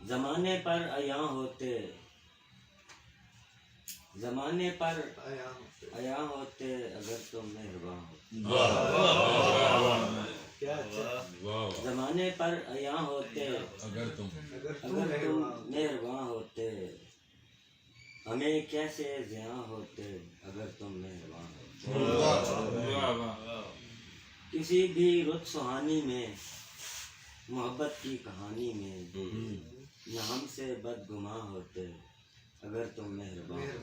زمانے پر عیاں ہوتے، زمانے پر عیاں ہوتے اگر تم مہرباں ہوتے، زمانے پر عیاں ہوتے اگر تم مہرباں ہوتے، ہمیں کیسے زیاں ہوتے اگر تم مہرباں ہوتے۔ کسی بھی رت سہانی میں، محبت کی کہانی میں، نہ ہم سے بدگماں ہوتے اگر تم مہرباں ہوتے۔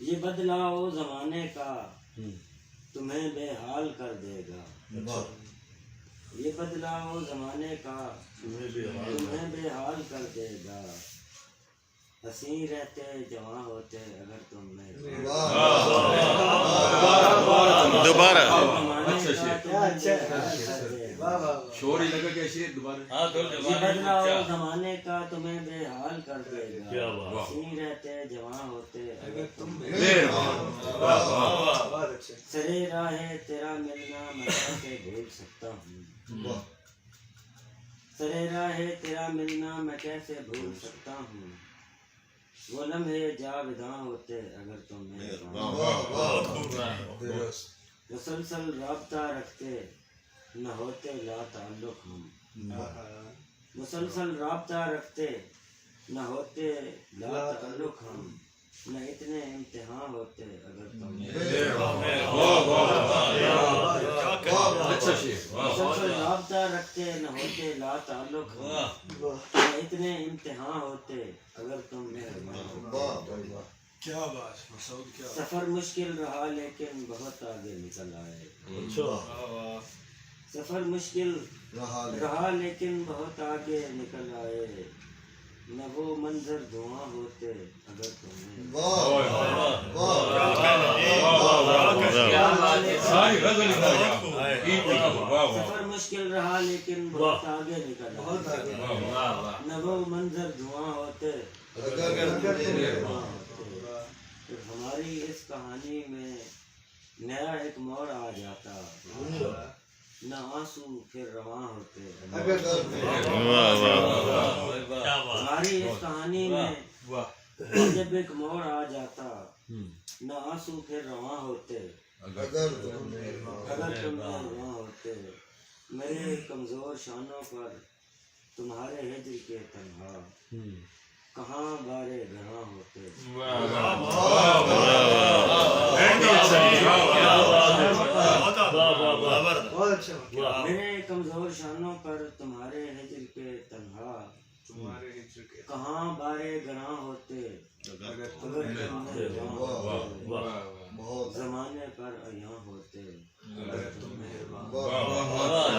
یہ بدلاؤ زمانے کا تمہیں بے حال کر دے گا، یہ بدلاؤ زمانے کا تمہیں بے حال کر دے گا، حسین رہتے جواں ہوتے اگر تم دوبارہ شور ہی لگا کہ شیر دوبارہ۔ یہ بدلاؤ زمانے کا تمہیں بے حال کر دے گا، حسین رہتے جواں ہوتے اگر تم سرے راہ تیرا ملنا میں کیسے بھول سکتا ہوں، سرے راہ تیرا ملنا میں کیسے بھول سکتا ہوں، وہ لمحے جاوداں ہوتے اگر تم مسلسل رابطہ رکھتے نہ ہوتے لا تعلق ہم، مسلسل رابطہ رکھتے نہ ہوتے لا تعلق ہم، نہ اتنے امتحان ہوتے اگر تم مسلسل رابطہ رکھتے نہ ہوتے لا تعلق ہم، نہ اتنے امتحان ہوتے اگر تم مہربان ہوتے۔ کیا بات مسعود، کیا سفر مشکل رہا لیکن بہت آگے نکل آئے، سفر مشکل رہا لیکن بہت آگے نکل آئے، نہ وہ منظر دعاں ہوتے اگر تم سفر مشکل رہا لیکن بہت آگے نکل آئے، نہ وہ منظر دعاں ہوتے پھر ہماری اس کہانی میں نیا ایک موڑ آ جاتا، نہ آنسو پھر رواں ہوتے۔ ہماری اس کہانی میں جب ایک موڑ آ جاتا، نہ آنسو پھر رواں ہوتے اگر تم رواں ہوتے۔ میرے کمزور شانوں پر تمہارے ہجر کے تنہا کہاں بارے گھراں ہوتے۔ میرے کمزور شانوں پر تمہارے ہجر کے تنہا کہاں بارے گھراں ہوتے اگر تم زمانے پر عیاں ہوتے اگر تم مہربان